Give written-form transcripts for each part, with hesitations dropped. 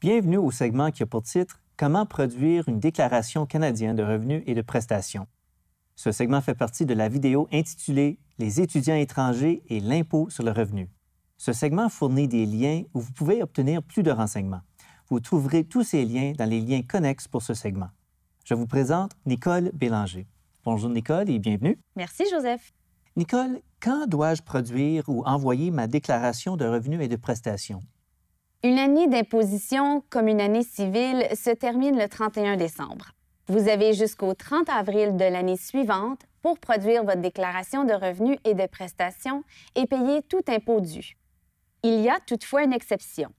Bienvenue au segment qui a pour titre « Comment produire une déclaration canadienne de revenus et de prestations ». Ce segment fait partie de la vidéo intitulée « Les étudiants étrangers et l'impôt sur le revenu ». Ce segment fournit des liens où vous pouvez obtenir plus de renseignements. Vous trouverez tous ces liens dans les liens connexes pour ce segment. Je vous présente Nicole Bélanger. Bonjour Nicole et bienvenue. Merci Joseph. Nicole, quand dois-je produire ou envoyer ma déclaration de revenus et de prestations? Une année d'imposition, comme une année civile, se termine le 31 décembre. Vous avez jusqu'au 30 avril de l'année suivante pour produire votre déclaration de revenus et de prestations et payer tout impôt dû. Il y a toutefois une exception.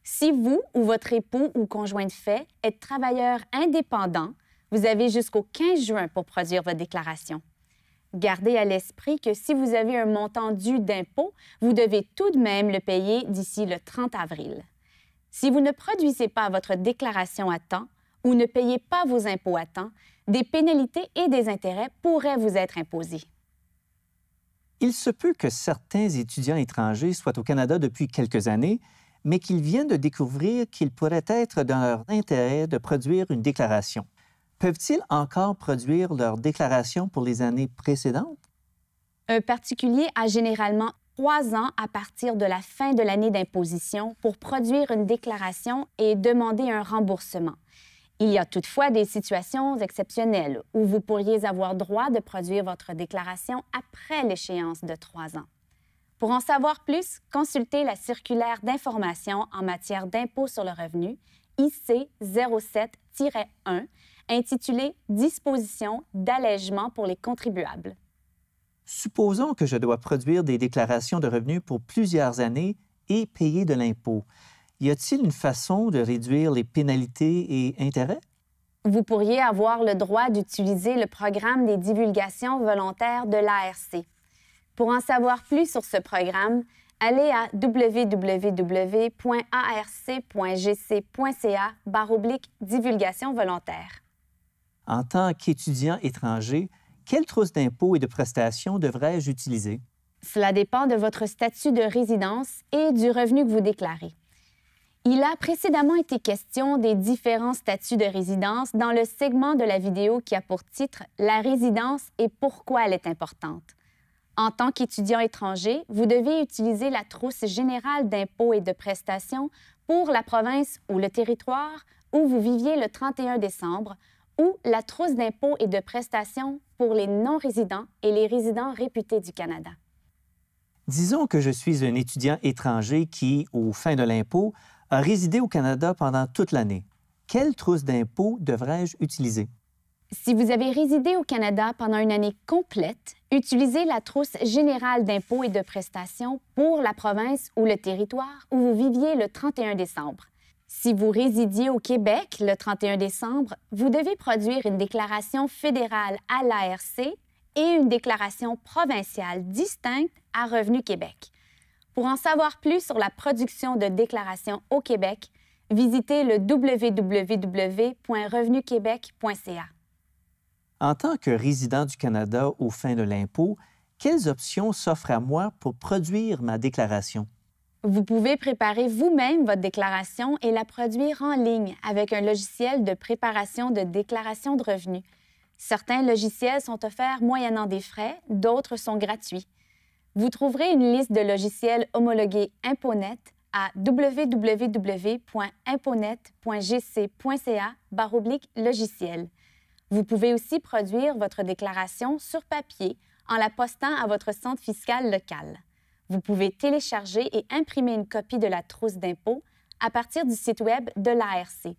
Si vous ou votre époux ou conjoint de fait êtes travailleur indépendant, vous avez jusqu'au 15 juin pour produire votre déclaration. Gardez à l'esprit que si vous avez un montant dû d'impôt, vous devez tout de même le payer d'ici le 30 avril. Si vous ne produisez pas votre déclaration à temps ou ne payez pas vos impôts à temps, des pénalités et des intérêts pourraient vous être imposés. Il se peut que certains étudiants étrangers soient au Canada depuis quelques années, mais qu'ils viennent de découvrir qu'il pourrait être dans leur intérêt de produire une déclaration. Peuvent-ils encore produire leur déclaration pour les années précédentes? Un particulier a généralement 3 ans à partir de la fin de l'année d'imposition pour produire une déclaration et demander un remboursement. Il y a toutefois des situations exceptionnelles où vous pourriez avoir droit de produire votre déclaration après l'échéance de 3 ans. Pour en savoir plus, consultez la circulaire d'information en matière d'impôt sur le revenu, IC 07-1, intitulée « Dispositions d'allègement pour les contribuables ». Supposons que je dois produire des déclarations de revenus pour plusieurs années et payer de l'impôt. Y a-t-il une façon de réduire les pénalités et intérêts? Vous pourriez avoir le droit d'utiliser le programme des divulgations volontaires de l'ARC. Pour en savoir plus sur ce programme, allez à www.arc.gc.ca/divulgation volontaire. En tant qu'étudiant étranger, quelle trousse d'impôts et de prestations devrais-je utiliser? Cela dépend de votre statut de résidence et du revenu que vous déclarez. Il a précédemment été question des différents statuts de résidence dans le segment de la vidéo qui a pour titre « La résidence et pourquoi elle est importante ». En tant qu'étudiant étranger, vous devez utiliser la trousse générale d'impôts et de prestations pour la province ou le territoire où vous viviez le 31 décembre ou la trousse d'impôts et de prestations pour les non-résidents et les résidents réputés du Canada. Disons que je suis un étudiant étranger qui, aux fins de l'impôt, a résidé au Canada pendant toute l'année. Quelle trousse d'impôts devrais-je utiliser? Si vous avez résidé au Canada pendant une année complète, utilisez la trousse générale d'impôts et de prestations pour la province ou le territoire où vous viviez le 31 décembre. Si vous résidiez au Québec le 31 décembre, vous devez produire une déclaration fédérale à l'ARC et une déclaration provinciale distincte à Revenu Québec. Pour en savoir plus sur la production de déclarations au Québec, visitez le www.revenuquebec.ca. En tant que résident du Canada aux fins de l'impôt, quelles options s'offrent à moi pour produire ma déclaration? Vous pouvez préparer vous-même votre déclaration et la produire en ligne avec un logiciel de préparation de déclaration de revenus. Certains logiciels sont offerts moyennant des frais, d'autres sont gratuits. Vous trouverez une liste de logiciels homologués ImpoNet à www.imponet.gc.ca/logiciel. Vous pouvez aussi produire votre déclaration sur papier en la postant à votre centre fiscal local. Vous pouvez télécharger et imprimer une copie de la trousse d'impôt à partir du site Web de l'ARC.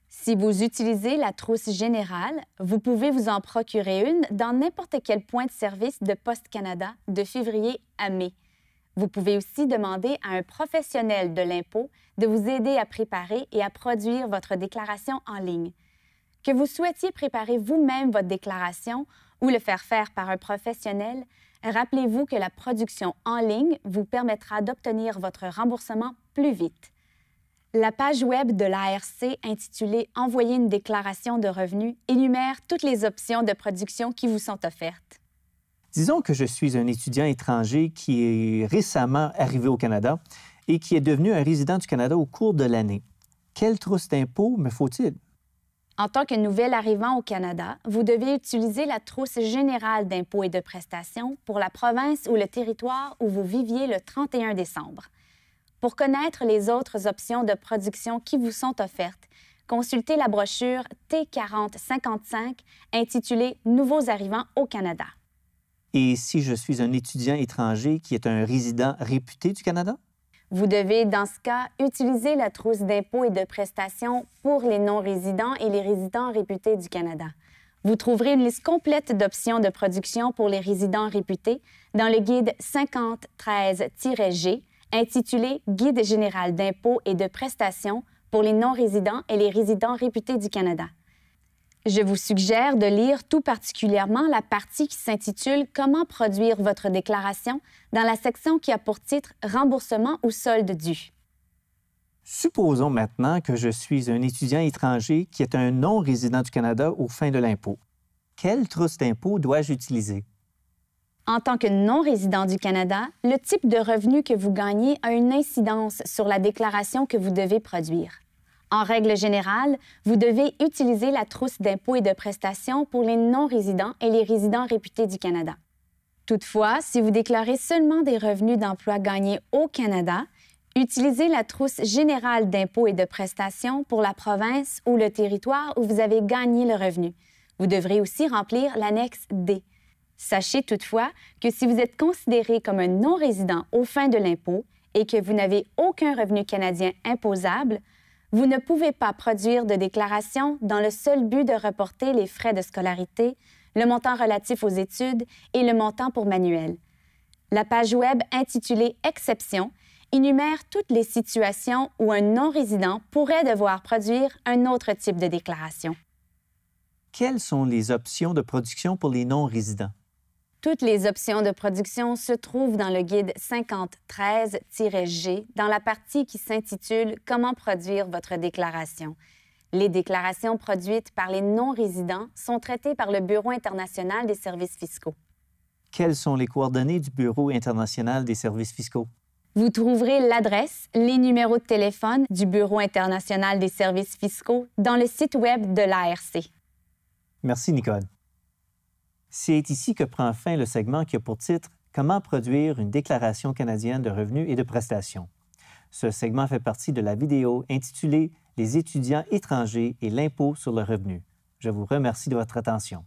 Si vous utilisez la trousse générale, vous pouvez vous en procurer une dans n'importe quel point de service de Poste Canada de février à mai. Vous pouvez aussi demander à un professionnel de l'impôt de vous aider à préparer et à produire votre déclaration en ligne. Que vous souhaitiez préparer vous-même votre déclaration ou le faire faire par un professionnel, rappelez-vous que la production en ligne vous permettra d'obtenir votre remboursement plus vite. La page Web de l'ARC intitulée « Envoyer une déclaration de revenus » énumère toutes les options de production qui vous sont offertes. Disons que je suis un étudiant étranger qui est récemment arrivé au Canada et qui est devenu un résident du Canada au cours de l'année. Quelle trousse d'impôts me faut-il? En tant que nouvel arrivant au Canada, vous devez utiliser la trousse générale d'impôts et de prestations pour la province ou le territoire où vous viviez le 31 décembre. Pour connaître les autres options de production qui vous sont offertes, consultez la brochure T4055 intitulée « Nouveaux arrivants au Canada ». Et si je suis un étudiant étranger qui est un résident réputé du Canada? Vous devez, dans ce cas, utiliser la trousse d'impôts et de prestations pour les non-résidents et les résidents réputés du Canada. Vous trouverez une liste complète d'options de production pour les résidents réputés dans le guide 5013-G intitulé « Guide général d'impôts et de prestations pour les non-résidents et les résidents réputés du Canada ». Je vous suggère de lire tout particulièrement la partie qui s'intitule « Comment produire votre déclaration » dans la section qui a pour titre « Remboursement ou solde dû ». Supposons maintenant que je suis un étudiant étranger qui est un non-résident du Canada aux fins de l'impôt. Quelle trousse d'impôt dois-je utiliser? En tant que non-résident du Canada, le type de revenu que vous gagnez a une incidence sur la déclaration que vous devez produire. En règle générale, vous devez utiliser la trousse d'impôts et de prestations pour les non-résidents et les résidents réputés du Canada. Toutefois, si vous déclarez seulement des revenus d'emploi gagnés au Canada, utilisez la trousse générale d'impôts et de prestations pour la province ou le territoire où vous avez gagné le revenu. Vous devrez aussi remplir l'annexe D. Sachez toutefois que si vous êtes considéré comme un non-résident aux fins de l'impôt et que vous n'avez aucun revenu canadien imposable, vous ne pouvez pas produire de déclaration dans le seul but de reporter les frais de scolarité, le montant relatif aux études et le montant pour manuel. La page Web intitulée « Exceptions » énumère toutes les situations où un non-résident pourrait devoir produire un autre type de déclaration. Quelles sont les options de production pour les non-résidents? Toutes les options de production se trouvent dans le guide 5013-G dans la partie qui s'intitule « Comment produire votre déclaration ». Les déclarations produites par les non-résidents sont traitées par le Bureau international des services fiscaux. Quelles sont les coordonnées du Bureau international des services fiscaux? Vous trouverez l'adresse, les numéros de téléphone du Bureau international des services fiscaux dans le site Web de l'ARC. Merci, Nicole. C'est ici que prend fin le segment qui a pour titre « Comment produire une déclaration canadienne de revenus et de prestations ». Ce segment fait partie de la vidéo intitulée « Les étudiants étrangers et l'impôt sur le revenu ». Je vous remercie de votre attention.